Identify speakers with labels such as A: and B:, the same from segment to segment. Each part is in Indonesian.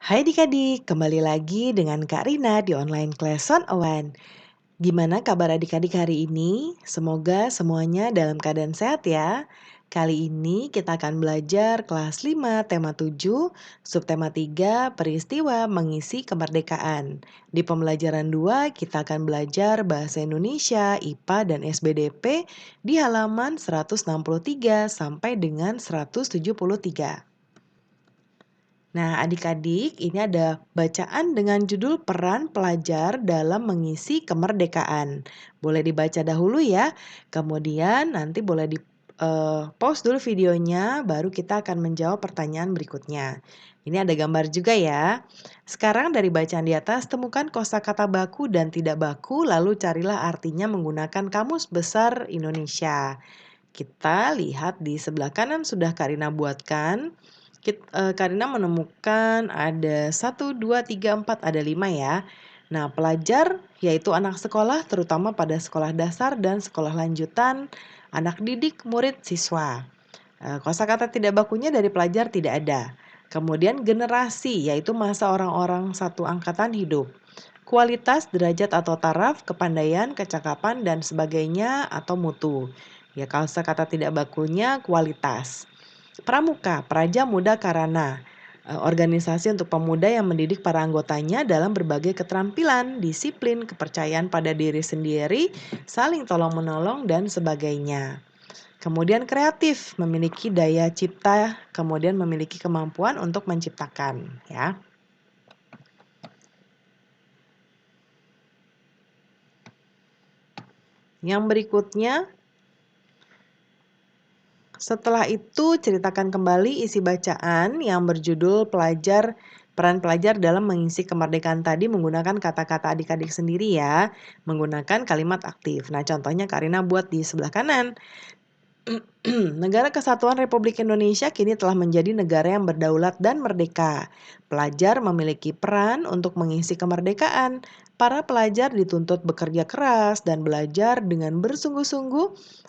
A: Hai adik-adik, kembali lagi dengan Kak Rina di online class 101. Gimana kabar adik-adik hari ini? Semoga semuanya dalam keadaan sehat ya. Kali ini kita akan belajar kelas 5, tema 7, subtema 3, peristiwa mengisi kemerdekaan. Di pembelajaran 2, kita akan belajar bahasa Indonesia, IPA, dan SBDP di halaman 163 sampai dengan 173. Nah, adik-adik, ini ada bacaan dengan judul Peran Pelajar dalam Mengisi Kemerdekaan. Boleh dibaca dahulu ya. Kemudian nanti boleh di pause dulu videonya, baru kita akan menjawab pertanyaan berikutnya. Ini ada gambar juga ya. Sekarang dari bacaan di atas, temukan kosakata baku dan tidak baku, lalu carilah artinya menggunakan Kamus Besar Indonesia. Kita lihat di sebelah kanan sudah Karina buatkan. Karina menemukan ada 1, 2, 3, 4, ada 5 ya. Nah, pelajar yaitu anak sekolah terutama pada sekolah dasar dan sekolah lanjutan, anak didik, murid, siswa. Kosakata tidak bakunya dari pelajar tidak ada. Kemudian generasi yaitu masa orang-orang satu angkatan hidup. Kualitas, derajat atau taraf, kepandaian, kecakapan, dan sebagainya atau mutu. Ya, kosakata tidak bakunya kualitas. Pramuka, Praja Muda Karana, organisasi untuk pemuda yang mendidik para anggotanya dalam berbagai keterampilan, disiplin, kepercayaan pada diri sendiri, saling tolong-menolong, dan sebagainya. Kemudian kreatif, memiliki daya cipta, kemudian memiliki kemampuan untuk menciptakan, ya. Yang berikutnya, setelah itu ceritakan kembali isi bacaan yang berjudul peran pelajar dalam mengisi kemerdekaan tadi menggunakan kata-kata adik-adik sendiri ya, menggunakan kalimat aktif. Nah, contohnya Karina buat di sebelah kanan. Negara Kesatuan Republik Indonesia kini telah menjadi negara yang berdaulat dan merdeka. Pelajar memiliki peran untuk mengisi kemerdekaan. Para pelajar dituntut bekerja keras dan belajar dengan bersungguh-sungguh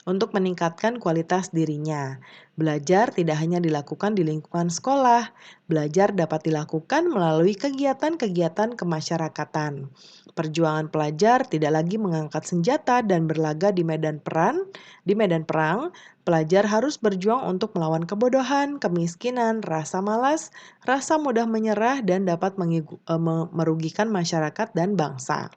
A: untuk meningkatkan kualitas dirinya. Belajar tidak hanya dilakukan di lingkungan sekolah, belajar dapat dilakukan melalui kegiatan-kegiatan kemasyarakatan. Perjuangan pelajar tidak lagi mengangkat senjata dan berlaga di medan perang. Pelajar harus berjuang untuk melawan kebodohan, kemiskinan, rasa malas, rasa mudah menyerah, dan dapat merugikan masyarakat dan bangsa.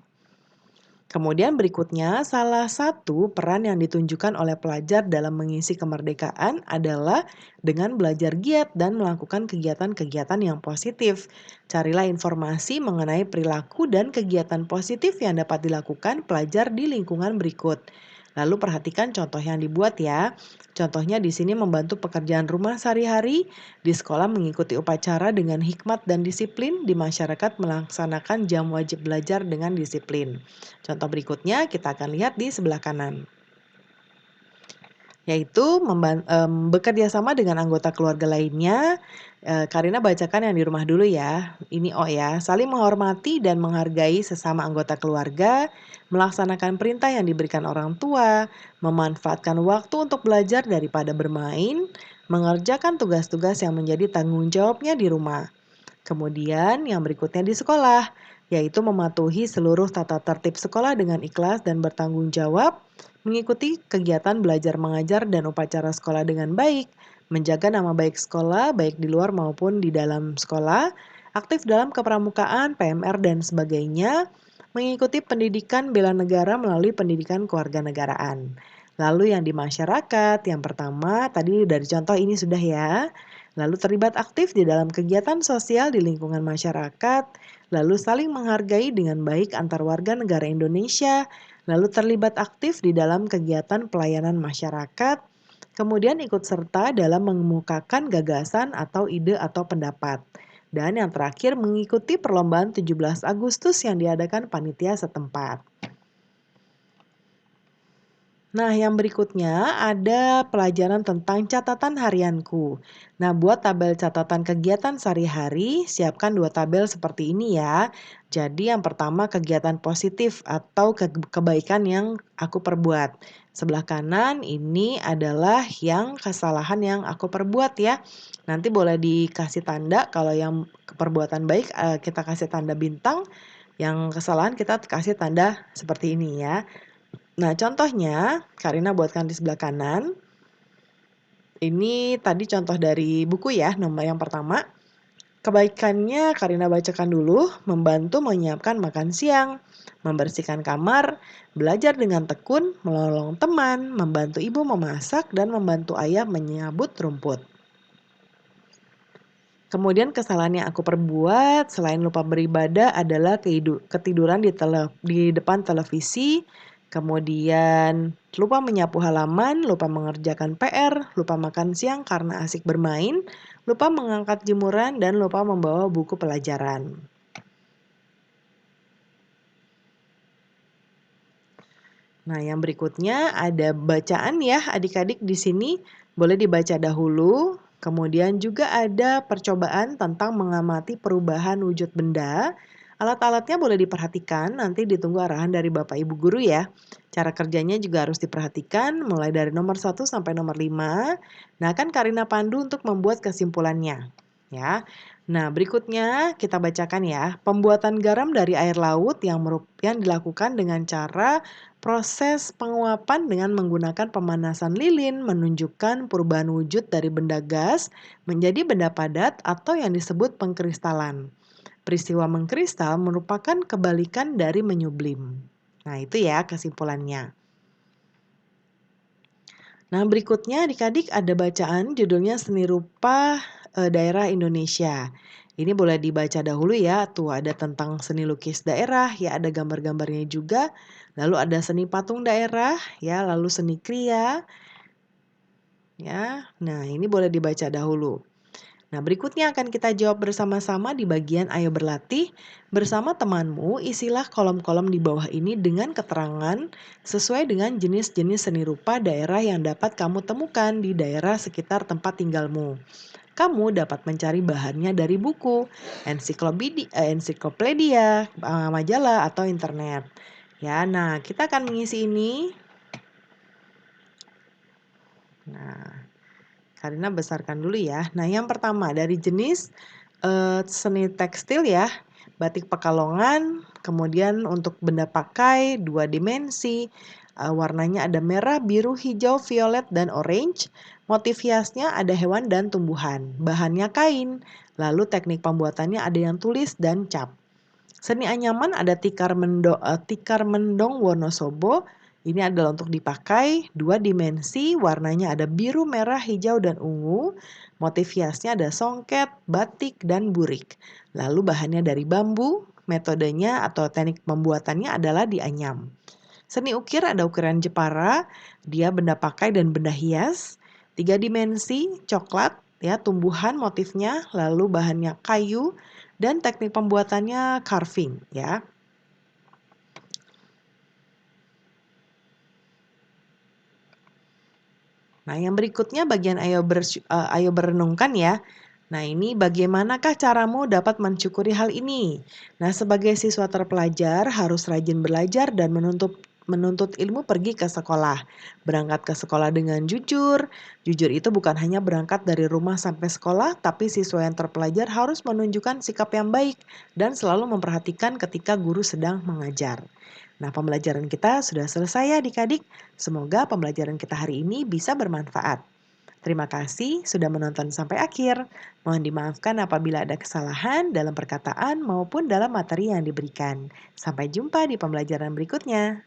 A: Kemudian berikutnya, salah satu peran yang ditunjukkan oleh pelajar dalam mengisi kemerdekaan adalah dengan belajar giat dan melakukan kegiatan-kegiatan yang positif. Carilah informasi mengenai perilaku dan kegiatan positif yang dapat dilakukan pelajar di lingkungan berikut. Lalu perhatikan contoh yang dibuat ya. Contohnya di sini membantu pekerjaan rumah sehari-hari, di sekolah mengikuti upacara dengan hikmat dan disiplin, di masyarakat melaksanakan jam wajib belajar dengan disiplin. Contoh berikutnya kita akan lihat di sebelah kanan, yaitu bekerja sama dengan anggota keluarga lainnya. Karina bacakan yang di rumah dulu ya. Ini ya, saling menghormati dan menghargai sesama anggota keluarga, melaksanakan perintah yang diberikan orang tua, memanfaatkan waktu untuk belajar daripada bermain, mengerjakan tugas-tugas yang menjadi tanggung jawabnya di rumah. Kemudian yang berikutnya di sekolah, yaitu mematuhi seluruh tata tertib sekolah dengan ikhlas dan bertanggung jawab, mengikuti kegiatan belajar mengajar dan upacara sekolah dengan baik, menjaga nama baik sekolah baik di luar maupun di dalam sekolah, aktif dalam kepramukaan, PMR dan sebagainya, mengikuti pendidikan bela negara melalui pendidikan kewarganegaraan. Lalu yang di masyarakat, yang pertama tadi dari contoh ini sudah ya. Lalu terlibat aktif di dalam kegiatan sosial di lingkungan masyarakat, lalu saling menghargai dengan baik antar warga negara Indonesia, lalu terlibat aktif di dalam kegiatan pelayanan masyarakat, kemudian ikut serta dalam mengemukakan gagasan atau ide atau pendapat. Dan yang terakhir mengikuti perlombaan 17 Agustus yang diadakan panitia setempat. Nah, yang berikutnya ada pelajaran tentang catatan harianku. Nah, buat tabel catatan kegiatan sehari-hari, siapkan dua tabel seperti ini ya. Jadi yang pertama kegiatan positif atau kebaikan yang aku perbuat. Sebelah kanan ini adalah yang kesalahan yang aku perbuat ya. Nanti boleh dikasih tanda kalau yang perbuatan baik kita kasih tanda bintang, yang kesalahan kita kasih tanda seperti ini ya. Nah, contohnya, Karina buatkan di sebelah kanan. Ini tadi contoh dari buku ya, nomor yang pertama. Kebaikannya Karina bacakan dulu, membantu menyiapkan makan siang, membersihkan kamar, belajar dengan tekun, menolong teman, membantu ibu memasak, dan membantu ayah menyabut rumput. Kemudian kesalahan yang aku perbuat selain lupa beribadah adalah ketiduran di depan televisi, kemudian lupa menyapu halaman, lupa mengerjakan PR, lupa makan siang karena asik bermain, lupa mengangkat jemuran, dan lupa membawa buku pelajaran. Nah, yang berikutnya ada bacaan ya adik-adik di sini boleh dibaca dahulu. Kemudian juga ada percobaan tentang mengamati perubahan wujud benda. Alat-alatnya boleh diperhatikan, nanti ditunggu arahan dari Bapak Ibu Guru ya. Cara kerjanya juga harus diperhatikan mulai dari nomor 1 sampai nomor 5. Nah, kan Karina pandu untuk membuat kesimpulannya. Ya. Nah, berikutnya kita bacakan ya. Pembuatan garam dari air laut yang dilakukan dengan cara proses penguapan dengan menggunakan pemanasan lilin menunjukkan perubahan wujud dari benda gas menjadi benda padat atau yang disebut pengkristalan. Peristiwa mengkristal merupakan kebalikan dari menyublim. Nah, itu ya kesimpulannya. Nah, berikutnya adik-adik ada bacaan judulnya Seni Rupa Daerah Indonesia. Ini boleh dibaca dahulu ya, tuh ada tentang seni lukis daerah, ya ada gambar-gambarnya juga. Lalu ada seni patung daerah, ya lalu seni kriya, ya. Nah, ini boleh dibaca dahulu. Nah, berikutnya akan kita jawab bersama-sama di bagian Ayo Berlatih. Bersama temanmu, isilah kolom-kolom di bawah ini dengan keterangan sesuai dengan jenis-jenis seni rupa daerah yang dapat kamu temukan di daerah sekitar tempat tinggalmu. Kamu dapat mencari bahannya dari buku, ensiklopedia, majalah, atau internet. Ya, nah kita akan mengisi ini. Nah, Karina besarkan dulu ya. Nah, yang pertama dari jenis seni tekstil ya, batik Pekalongan, kemudian untuk benda pakai 2 dimensi, warnanya ada merah, biru, hijau, violet, dan orange. Motif hiasnya ada hewan dan tumbuhan. Bahannya kain. Lalu teknik pembuatannya ada yang tulis dan cap. Seni anyaman ada tikar mendong Wonosobo. Ini adalah untuk dipakai 2 dimensi, warnanya ada biru, merah, hijau, dan ungu. Motif hiasnya ada songket, batik, dan burik. Lalu bahannya dari bambu, metodenya atau teknik pembuatannya adalah dianyam. Seni ukir ada ukiran Jepara, dia benda pakai dan benda hias. 3 dimensi, coklat, ya tumbuhan motifnya, lalu bahannya kayu, dan teknik pembuatannya carving ya. Nah, yang berikutnya bagian ayo berenungkan ya. Nah, ini bagaimanakah caramu dapat mensyukuri hal ini? Nah, sebagai siswa terpelajar harus rajin belajar dan menuntut ilmu pergi ke sekolah. Berangkat ke sekolah dengan jujur. Jujur itu bukan hanya berangkat dari rumah sampai sekolah, tapi siswa yang terpelajar harus menunjukkan sikap yang baik dan selalu memperhatikan ketika guru sedang mengajar. Nah, pembelajaran kita sudah selesai ya adik-adik. Semoga pembelajaran kita hari ini bisa bermanfaat. Terima kasih sudah menonton sampai akhir. Mohon dimaafkan apabila ada kesalahan dalam perkataan maupun dalam materi yang diberikan. Sampai jumpa di pembelajaran berikutnya.